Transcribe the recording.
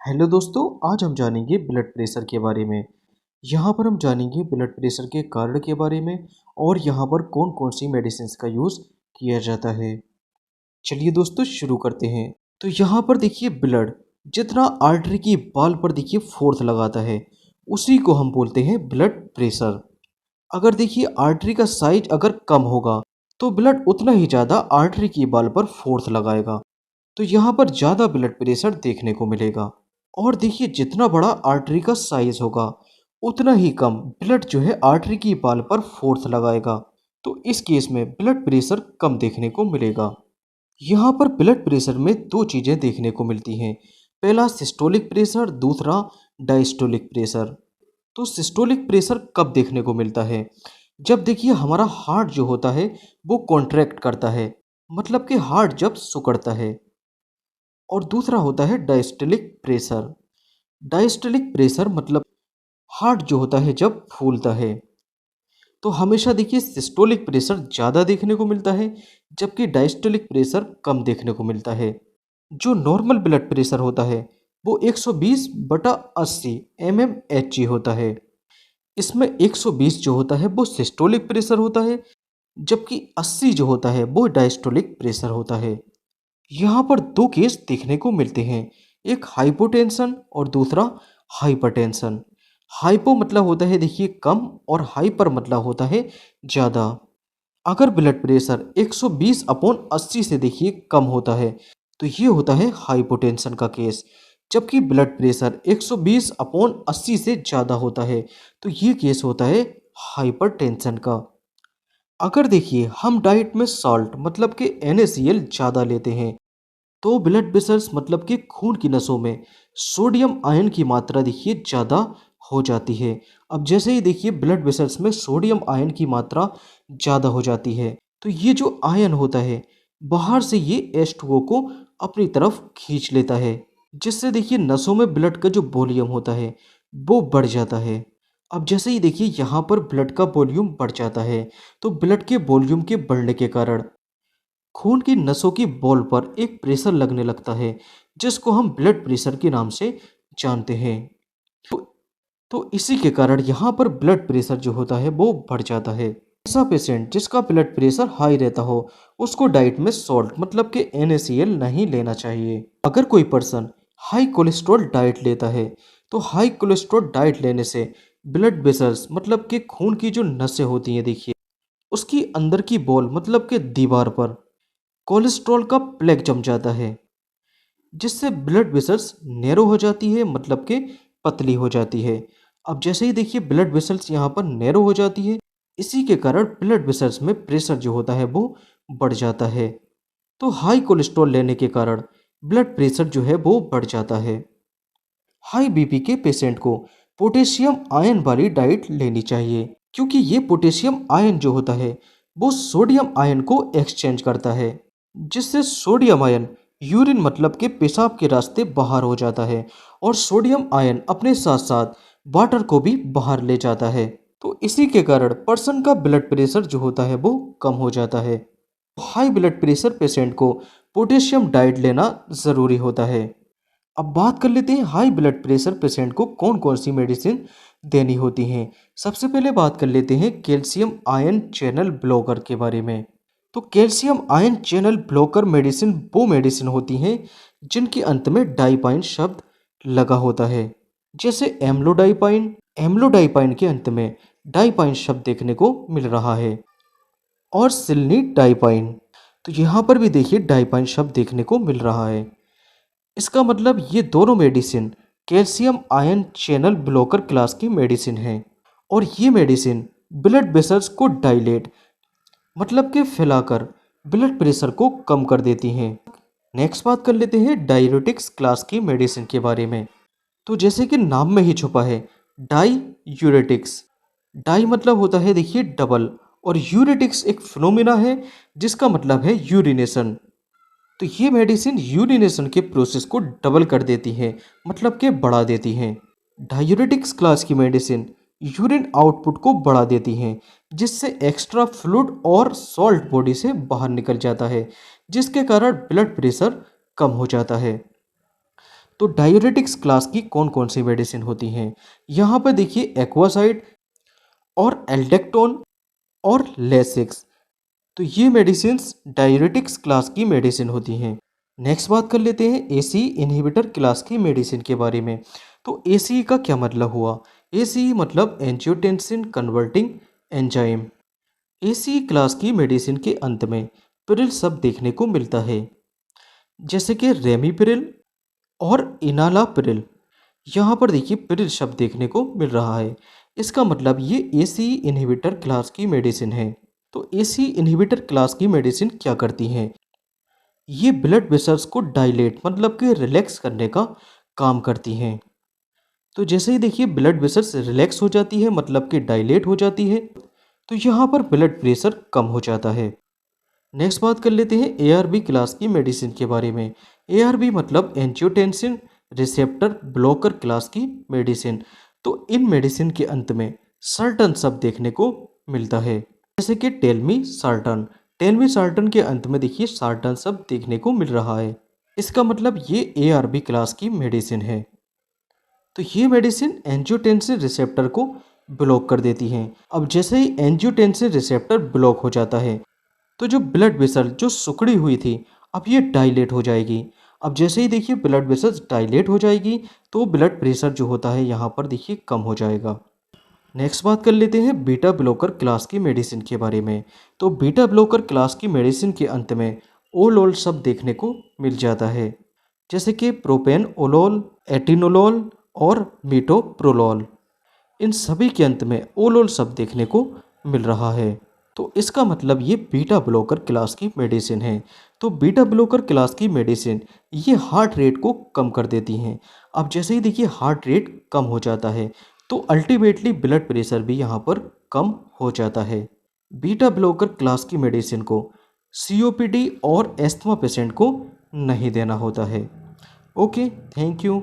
Hello दोस्तों, आज हम जानेंगे ब्लड प्रेशर के बारे में। यहाँ पर हम जानेंगे ब्लड प्रेशर के कारण के बारे में और यहाँ पर कौन कौन सी मेडिसिन का यूज़ किया जाता है। चलिए दोस्तों शुरू करते हैं। तो यहाँ पर देखिए ब्लड जितना आर्टरी की बाल पर देखिए फोर्स लगाता है उसी को हम बोलते हैं ब्लड प्रेशर। अगर देखिए आर्टरी का साइज अगर कम होगा तो ब्लड उतना ही ज़्यादा आर्टरी की बाल पर फोर्स लगाएगा, तो यहाँ पर ज़्यादा ब्लड प्रेशर देखने को मिलेगा। और देखिए जितना बड़ा आर्टरी का साइज होगा उतना ही कम ब्लड जो है आर्टरी की बाल पर फोर्स लगाएगा, तो इस केस में ब्लड प्रेशर कम देखने को मिलेगा। यहाँ पर ब्लड प्रेशर में दो चीज़ें देखने को मिलती हैं। पहला सिस्टोलिक प्रेशर, दूसरा डायस्टोलिक प्रेशर। तो सिस्टोलिक प्रेशर कब देखने को मिलता है? जब देखिए हमारा हार्ट जो होता है वो कॉन्ट्रैक्ट करता है, मतलब कि हार्ट जब सिकुड़ता है। और दूसरा होता है डायस्टोलिक प्रेशर। डायस्टोलिक प्रेशर मतलब हार्ट जो होता है जब फूलता है। तो हमेशा देखिए सिस्टोलिक प्रेशर ज़्यादा देखने को मिलता है, जबकि डायस्टोलिक प्रेशर कम देखने को मिलता है। जो नॉर्मल ब्लड प्रेशर होता है वो 120/80 mmHg होता है। इसमें 120 जो होता है वो सिस्टोलिक प्रेशर होता है, जबकि 80 जो होता है वो डायस्टोलिक प्रेशर होता है। यहाँ पर दो केस देखने को मिलते हैं, एक हाइपोटेंशन और दूसरा हाइपरटेंशन। हाइपो मतलब होता है देखिए कम और हाइपर मतलब होता है ज़्यादा। अगर ब्लड प्रेशर 120/80 से देखिए कम होता है तो ये होता है हाइपोटेंशन का केस, जबकि ब्लड प्रेशर 120/80 से ज़्यादा होता है तो ये केस होता है हाइपरटेंशन का। अगर देखिए हम डाइट में सॉल्ट मतलब कि NaCl ज़्यादा लेते हैं तो ब्लड वेसल्स मतलब कि खून की नसों में सोडियम आयन की मात्रा देखिए ज़्यादा हो जाती है। अब जैसे ही देखिए ब्लड वेसल्स में सोडियम आयन की मात्रा ज़्यादा हो जाती है तो ये जो आयन होता है बाहर से ये H2O को अपनी तरफ खींच लेता है, जिससे देखिए नसों में ब्लड का जो वॉल्यूम होता है वो बढ़ जाता है। अब जैसे ही देखिए यहाँ पर ब्लड का वॉल्यूम बढ़ जाता है तो ब्लड के वॉल्यूम के बढ़ने के कारण खून की नसों की बॉल पर एक प्रेशर लगने लगता है, जिसको हम ब्लड प्रेशर के नाम से जानते हैं। तो, तो इसी के कारण यहाँ पर ब्लड प्रेशर जो होता है वो बढ़ जाता है। ऐसा पेशेंट जिसका ब्लड प्रेशर हाई रहता हो उसको डाइट में सॉल्ट मतलब कि NaCl नहीं लेना चाहिए। अगर कोई पर्सन हाई कोलेस्ट्रॉल डाइट लेता है तो हाई कोलेस्ट्रॉल डाइट लेने से ब्लड वेसल्स मतलब कि खून की जो नसें होती हैं देखिए उसकी अंदर की बॉल मतलब कि दीवार पर कोलेस्ट्रॉल का प्लेग जम जाता है, जिससे ब्लड वेसल्स नैरो हो जाती है मतलब कि पतली हो जाती है। अब जैसे ही देखिए ब्लड वेसल्स यहाँ पर नैरो हो जाती है, इसी के कारण ब्लड वेसल्स में प्रेशर जो होता है वो बढ़ जाता है। तो हाई कोलेस्ट्रॉल लेने के कारण ब्लड प्रेशर जो है वो बढ़ जाता है। हाई बीपी के पेशेंट को पोटेशियम आयन वाली डाइट लेनी चाहिए, क्योंकि ये पोटेशियम आयन जो होता है वो सोडियम आयन को एक्सचेंज करता है, जिससे सोडियम आयन यूरिन मतलब के पेशाब के रास्ते बाहर हो जाता है और सोडियम आयन अपने साथ साथ वाटर को भी बाहर ले जाता है। तो इसी के कारण पर्सन का ब्लड प्रेशर जो होता है वो कम हो जाता है। हाई ब्लड प्रेशर पेशेंट को पोटेशियम डाइट लेना ज़रूरी होता है। अब बात कर लेते हैं हाई ब्लड प्रेशर पेशेंट को कौन कौन सी मेडिसिन देनी होती हैं। सबसे पहले बात कर लेते हैं कैल्शियम आयन चैनल ब्लॉकर के बारे में। तो calcium ion channel blocker medicine वो मेडिसिन होती हैं जिनके अंत में डाइपाइन शब्द लगा होता है, जैसे एम्लोडाइपाइन। एम्लोडाइपाइन के अंत में डाइपाइन शब्द देखने को मिल रहा है, और सिलनी डाइपाइन। तो यहाँ पर भी देखिए डाइपाइन शब्द देखने को मिल रहा है। इसका मतलब ये दोनों medicine calcium ion channel blocker class की मेडिसिन है, और ये मेडिसिन ब्लड वेसल्स को डायलेट मतलब कि फैलाकर ब्लड प्रेशर को कम कर देती हैं। नेक्स्ट बात कर लेते हैं डाययूरेटिक्स क्लास की मेडिसिन के बारे में। तो जैसे कि नाम में ही छुपा है डाई यूरेटिक्स। डाई मतलब होता है देखिए डबल, और यूरेटिक्स एक फिनोमिना है जिसका मतलब है यूरिनेशन। तो ये मेडिसिन यूरिनेशन के प्रोसेस को डबल कर देती है मतलब कि बढ़ा देती हैं। डायूरेटिक्स क्लास की मेडिसिन यूरिन आउटपुट को बढ़ा देती हैं, जिससे एक्स्ट्रा फ्लूइड और सॉल्ट बॉडी से बाहर निकल जाता है, जिसके कारण ब्लड प्रेशर कम हो जाता है। तो डायूरेटिक्स क्लास की कौन कौन सी मेडिसिन होती हैं? यहाँ पर देखिए एक्वासाइड और एल्डेक्टोन और लेसिक्स। तो ये मेडिसिन्स डायूरेटिक्स क्लास की मेडिसिन होती हैं। नेक्स्ट बात कर लेते हैं एसी इनहिबिटर क्लास की मेडिसिन के बारे में। तो एसी का क्या मतलब हुआ? एसी मतलब angiotensin converting enzyme. AC class की मेडिसिन के अंत में पिरिल शब्द देखने को मिलता है, जैसे कि रेमीपिरिल और इनालापिरिल। यहाँ पर देखिए पिरिल शब्द देखने को मिल रहा है। इसका मतलब ये एसी इनहिबिटर क्लास की मेडिसिन है। तो एसी इनहिबिटर क्लास की मेडिसिन क्या करती हैं? ये ब्लड वेसल्स को डायलेट मतलब कि रिलैक्स करने का काम करती हैं। तो जैसे ही देखिए ब्लड वेसल्स रिलैक्स हो जाती है मतलब कि डायलेट हो जाती है, तो यहाँ पर ब्लड प्रेशर कम हो जाता है। नेक्स्ट बात कर लेते हैं एआरबी क्लास की मेडिसिन के बारे में। एआरबी मतलब एंजियोटेंसिन रिसेप्टर ब्लॉकर क्लास की मेडिसिन। तो इन मेडिसिन के अंत में सर्टन शब्द देखने को मिलता है, जैसे कि टेलमी साल्टन। टेलमी साल्टन के अंत में देखिए साल्टन शब्द देखने को मिल रहा है। इसका मतलब ये एआरबी क्लास की मेडिसिन है। तो ये मेडिसिन एंजियोटेंसिन रिसेप्टर को ब्लॉक कर देती हैं। अब जैसे ही एंजियोटेंसिन रिसेप्टर ब्लॉक हो जाता है, तो जो ब्लड वेसल जो सिकुड़ी हुई थी, अब ये डायलेट हो जाएगी। अब जैसे ही देखिए ब्लड वेसल्स डायलेट हो जाएगी, तो ब्लड प्रेशर जो होता है यहाँ पर देखिए कम हो जाएगा। नेक्स्ट बात कर लेते हैं बीटा ब्लॉकर क्लास की मेडिसिन के बारे में। तो बीटा ब्लॉकर क्लास की मेडिसिन के अंत में ओल ओल शब्द देखने को मिल जाता है, जैसे कि प्रोपेन ओलोल, एटिनोलोल और मीटोप्रोलोल। इन सभी के अंत में ओल ओल शब्द देखने को मिल रहा है। तो इसका मतलब ये बीटा ब्लॉकर क्लास की मेडिसिन है। तो बीटा ब्लॉकर क्लास की मेडिसिन ये हार्ट रेट को कम कर देती हैं। अब जैसे ही देखिए हार्ट रेट कम हो जाता है, तो अल्टीमेटली ब्लड प्रेशर भी यहाँ पर कम हो जाता है। बीटा ब्लॉकर क्लास की मेडिसिन को सीओपीडी और एस्थमा पेशेंट को नहीं देना होता है। Okay, thank you.